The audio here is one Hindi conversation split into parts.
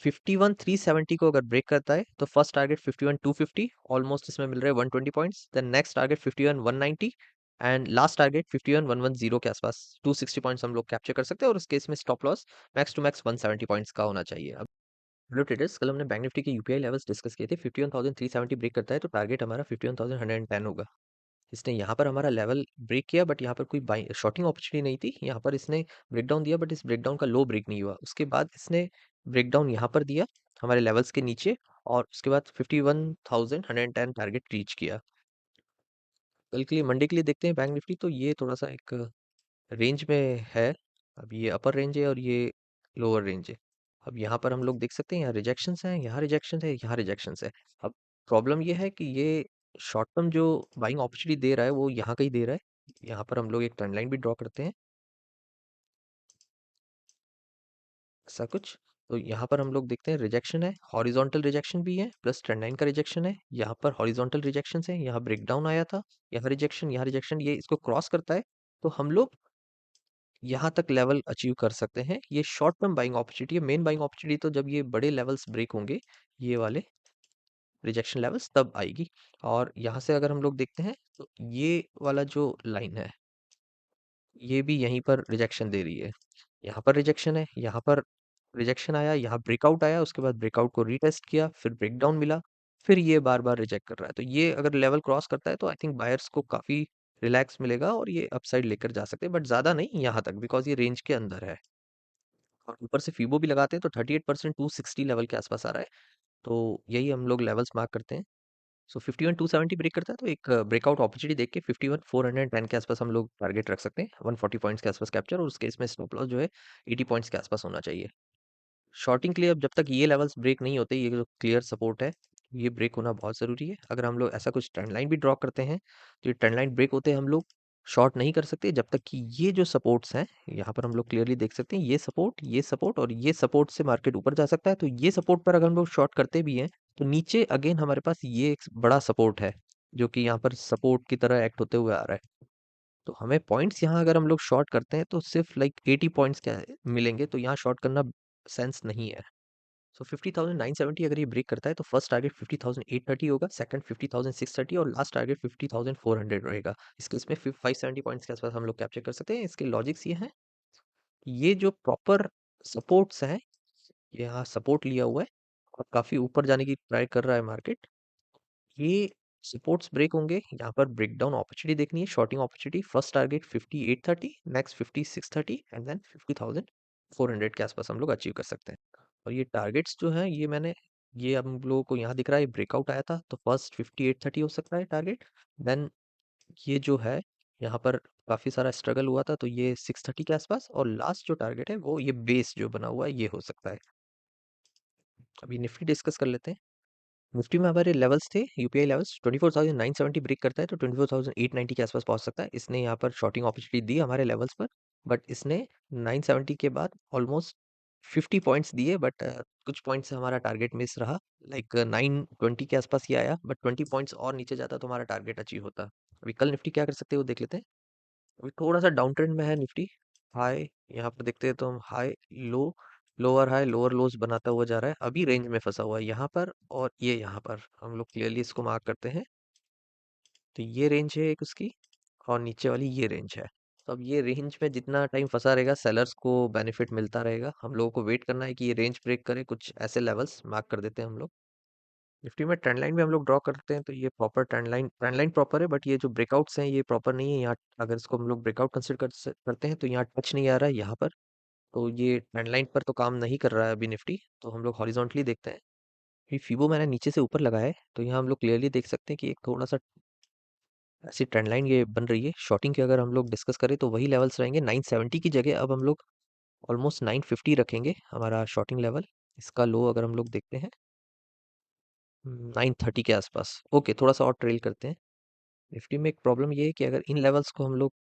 51,370 को अगर ब्रेक करता है तो फर्स्ट टारगेट 51,250, ऑलमोस्ट इसमें मिल रहे हैं 120 points. Then next target 51,190 and last target 51,110 के आसपास 260 पॉइंट्स हम लोग कैप्चर कर सकते हैं, और उस केस में stop loss max to max 170 points का होना चाहिए। अब हेलो ट्रेडर्स, कल हमने बैंक निफ्टी के यूपीआई लेवल्स डिस्कस किए थे। 51,370 ब्रेक करता है तो टारगेट हमारा 51,110 होगा। इसने यहाँ पर हमारा लेवल ब्रेक किया, बट यहाँ पर कोई बाई शॉर्टिंग अपॉर्चुनिटी नहीं थी। यहाँ पर इसने ब्रेकडाउन दिया, बट इस ब्रेकडाउन का लो ब्रेक नहीं हुआ। उसके बाद इसने ब्रेकडाउन यहाँ पर दिया हमारे लेवल्स के नीचे, और उसके बाद 51,110 टारगेट रीच किया। कल के लिए, मंडे के लिए देखते हैं बैंक निफ्टी। तो ये थोड़ा सा एक रेंज में है। अब ये अपर रेंज है और ये लोअर रेंज है। अब यहाँ पर हम लोग देख सकते हैं, यहाँ रिजेक्शंस हैं, यहाँ रिजेक्शंस है, यहाँ रिजेक्शंस है। अब प्रॉब्लम ये है कि ये शॉर्ट टर्म जो बाइंग अपॉर्चुनिटी दे रहा है वो यहाँ का ही दे रहा है। यहाँ पर हम लोग एक ट्रेंड लाइन भी ड्रॉ करते हैं, ऐसा कुछ। तो यहाँ पर हम लोग देखते हैं रिजेक्शन है, हॉरिजॉन्टल रिजेक्शन भी है, प्लस ट्रेंड लाइन का रिजेक्शन है। यहाँ पर हॉरिजॉन्टल रिजेक्शन है, यहाँ ब्रेकडाउन आया था, यहाँ रिजेक्शन, यहाँ रिजेक्शन, ये इसको क्रॉस करता है तो हम लोग यहाँ तक लेवल अचीव कर सकते हैं। ये शॉर्ट टर्म बाइंग अपॉर्चुनिटी है। मेन बाइंग अपॉर्चुनिटी तो जब ये बड़े लेवल्स ब्रेक होंगे, ये वाले रिजेक्शन लेवल्स, तब आएगी। और यहाँ से अगर हम लोग देखते हैं तो ये वाला जो लाइन है, ये भी यहीं पर रिजेक्शन दे रही है। यहाँ पर रिजेक्शन है, यहाँ पर रिजेक्शन आया, यहाँ ब्रेकआउट आया, उसके बाद ब्रेकआउट को रीटेस्ट किया, फिर ब्रेकडाउन मिला, फिर ये बार बार रिजेक्ट कर रहा है। तो ये अगर लेवल क्रॉस करता है तो आई थिंक बायर्स को काफी रिलैक्स मिलेगा और ये अपसाइड लेकर जा सकते हैं, बट ज्यादा नहीं यहाँ तक, बिकॉज ये रेंज के अंदर है। और ऊपर से फीबो भी लगाते हैं तो 38% 260 लेवल के आसपास आ रहा है। तो यही हम लोग लेवल्स मार्क करते हैं। सो 51,270 ब्रेक करता है तो एक ब्रेकआउट अपॉर्चुनिटी देख के 51,410 के आसपास हम लोग टारगेट रख सकते हैं, 140 पॉइंट्स के आसपास कैप्चर, और उस केस में स्टॉप लॉस जो है 80 पॉइंट्स के आसपास होना चाहिए। शॉर्टिंग के लिए अब जब तक ये लेवल्स ब्रेक नहीं होते, ये जो क्लियर सपोर्ट है, ये ब्रेक होना बहुत ज़रूरी है। अगर हम लोग ऐसा कुछ ट्रेंड लाइन भी ड्रॉ करते हैं तो ये ट्रेंड लाइन ब्रेक होते हैं हम लोग शॉर्ट नहीं कर सकते जब तक कि ये जो सपोर्ट्स हैं, यहाँ पर हम लोग क्लियरली देख सकते हैं, ये सपोर्ट और ये सपोर्ट से मार्केट ऊपर जा सकता है। तो ये सपोर्ट पर अगर हम लोग शॉर्ट करते भी हैं तो नीचे अगेन हमारे पास ये एक बड़ा सपोर्ट है, जो कि यहाँ पर सपोर्ट की तरह एक्ट होते हुए आ रहा है। तो हमें पॉइंट्स यहाँ अगर हम लोग शॉर्ट करते हैं तो सिर्फ लाइक 80 पॉइंट्स क्या मिलेंगे, तो यहाँ शॉर्ट करना सेंस नहीं है। सो 50,970 अगर ये ब्रेक करता है तो फर्स्ट टारगेट 50,830 होगा, सेकंड 50,630 और लास्ट टारगेट 50,400 रहेगा। इसके इसमें 570 पॉइंट्स के आसपास हम लोग कैप्चर कर सकते हैं। इसके लॉजिक्स ये हैं, ये जो प्रॉपर सपोर्ट्स हैं, ये यहाँ सपोर्ट लिया हुआ है और काफी ऊपर जाने की ट्राई कर रहा है मार्केट। ये सपोर्ट्स ब्रेक होंगे, यहाँ पर ब्रेकडाउन अपॉर्चुनिटी देखनी है, shorting opportunity. First target 5830, next 5630 and then 50,400 के आसपास हम लोग अचीव कर सकते हैं। और ये टारगेट्स जो हैं, ये मैंने, ये हम लोगों को यहाँ दिख रहा है ब्रेकआउट आया था तो फर्स्ट 5830 हो सकता है टारगेट। देन ये जो है, यहाँ पर काफी सारा स्ट्रगल हुआ था तो ये 630 के आसपास, और लास्ट जो टारगेट है वो ये बेस जो बना हुआ है ये हो सकता है। अभी निफ्टी डिस्कस कर लेते हैं। निफ्टी में हमारे लेवल्स थे, यूपीआई लेवल्स 24,970 ब्रेक करता है तो 24,890 के आसपास पहुंच सकता है। इसने यहाँ पर शॉर्टिंग अपॉर्चुनिटी दी हमारे लेवल्स पर, बट इसने 970 के बाद ऑलमोस्ट 50 पॉइंट्स दिए, बट कुछ पॉइंट्स से हमारा टारगेट मिस रहा। लाइक 920 के आसपास ये आया, बट 20 पॉइंट्स और नीचे जाता तो हमारा टारगेट अचीव होता। अभी कल निफ्टी क्या कर सकते हैं वो देख लेते हैं। अभी थोड़ा सा डाउन ट्रेंड में है निफ्टी। हाई यहाँ पर देखते हैं तो हम high low, lower high lower लोज बनाता हुआ जा रहा है। अभी रेंज में फंसा हुआ है यहाँ पर, और ये यहाँ पर हम लोग क्लियरली इसको मार्क करते हैं। तो ये रेंज है एक उसकी, और नीचे वाली ये रेंज है। तो अब ये रेंज में जितना टाइम फंसा रहेगा सेलर्स को बेनिफिट मिलता रहेगा। हम लोगों को वेट करना है कि ये रेंज ब्रेक करे, कुछ ऐसे लेवल्स मार्क कर देते हैं हम लोग। निफ्टी में ट्रेंड लाइन भी हम लोग ड्रॉ करते हैं तो ये प्रॉपर ट्रेंड लाइन प्रॉपर है, बट ये जो ब्रेकआउट्स हैं ये प्रॉपर नहीं है। यहाँ अगर इसको हम लोग ब्रेकआउट कंसिडर करते हैं तो यहाँ टच नहीं आ रहा है यहाँ पर। तो ये ट्रेंड लाइन पर तो काम नहीं कर रहा है अभी निफ्टी। तो हम लोग हॉरिजॉन्टली देखते हैं। ये फीबो मैंने नीचे से ऊपर लगाया है तो यहाँ हम लोग क्लियरली देख सकते हैं कि एक थोड़ा सा ऐसी ट्रेंड लाइन ये बन रही है। शॉर्टिंग की अगर हम लोग डिस्कस करें तो वही लेवल्स रहेंगे 970 की जगह, अब हम लोग ऑलमोस्ट 950 रखेंगे हमारा शॉर्टिंग लेवल। इसका लो अगर हम लोग देखते हैं 930 के आसपास। ओके, थोड़ा सा और ट्रेल करते हैं। निफ्टी में एक प्रॉब्लम ये है कि अगर इन लेवल्स को हम लोग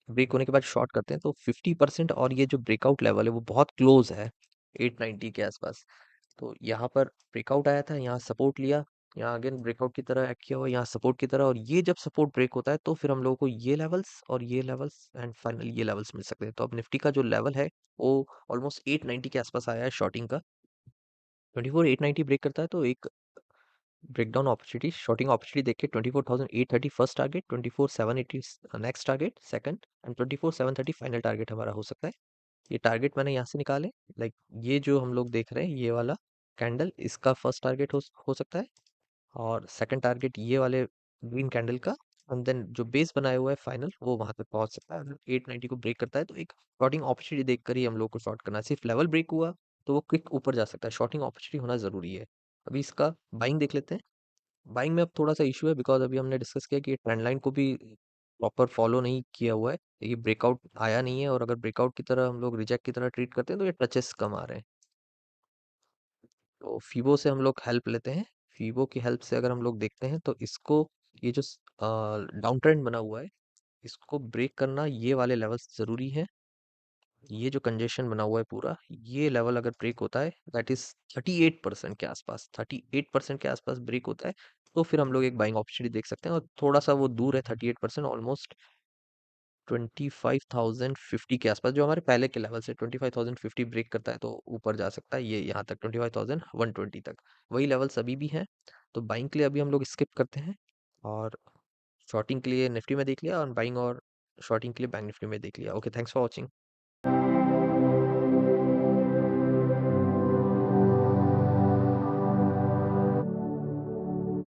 ब्रेक होने के बाद शॉर्ट करते हैं तो 50% और ये जो ब्रेकआउट लेवल है वो बहुत क्लोज है 890 के आसपास। तो यहाँ पर ब्रेकआउट आया था, यहाँ सपोर्ट लिया, यहाँ अगेन ब्रेकआउट की तरह एक्ट किया हुआ, यहाँ सपोर्ट की तरह, और ये जब सपोर्ट ब्रेक होता है तो फिर हम लोगों को ये लेवल्स और ये लेवल्स एंड फाइनल ये लेवल्स मिल सकते हैं। तो अब निफ्टी का जो लेवल है वो ऑलमोस्ट 890 के आसपास आया है शॉर्टिंग का। 24,890 ब्रेक करता है तो एक ब्रेकडाउन अपॉर्चुनिटी शॉर्टिंग अपॉर्चुनिटी देख के 24,830 first target, 24,780 next target second, and 24,730 final target हमारा हो सकता है। ये टारगेट मैंने यहाँ से निकाले। लाइक ये जो हम लोग देख रहे हैं ये वाला कैंडल, इसका फर्स्ट टारगेट हो सकता है, और सेकंड टारगेट ये वाले ग्रीन कैंडल का, एंड देन जो बेस बनाया हुआ है फाइनल वो वहां तक पहुंच सकता है। अगर 890 को ब्रेक करता है तो एक शॉर्टिंग अपॉर्चुनिटी देखकर ही हम लोग को शॉर्ट करना है। सिर्फ लेवल ब्रेक हुआ तो वो क्विक ऊपर जा सकता है, शॉर्टिंग अपॉर्चुनिटी होना जरूरी है। अभी इसका बाइंग देख लेते हैं। बाइंग में अब थोड़ा सा इशू है, बिकॉज अभी हमने डिस्कस किया कि ट्रेंड लाइन को भी प्रॉपर फॉलो नहीं किया हुआ है, ये ब्रेकआउट आया नहीं है, और अगर ब्रेकआउट की तरह हम लोग रिजेक्ट की तरह ट्रीट करते हैं तो ये टचेस कम आ रहे हैं। तो फीबो से हम लोग हेल्प लेते हैं। फीबो की हेल्प से अगर हम लोग देखते हैं तो इसको, ये जो डाउन ट्रेंड बना हुआ है, इसको ब्रेक करना ये वाले लेवल्स जरूरी है। ये जो कंजेशन बना हुआ है पूरा, ये लेवल अगर ब्रेक होता है, दैट इज 38% के आसपास, 38% के आसपास ब्रेक होता है, तो फिर हम लोग एक बाइंग अपॉर्चुनिटी देख सकते हैं। और थोड़ा सा वो दूर है 38%, ऑलमोस्ट 25,050 के आसपास, जो हमारे पहले के लेवल से 25,050 ब्रेक करता है तो ऊपर जा सकता है ये यहाँ तक 25,120 तक, वही लेवल्स अभी भी हैं। तो बाइंग के लिए अभी हम लोग स्किप करते हैं, और शॉर्टिंग के लिए निफ्टी में देख लिया, और बाइंग और शॉर्टिंग के लिए बैंक निफ्टी में देख लिया। Okay, thanks for watching.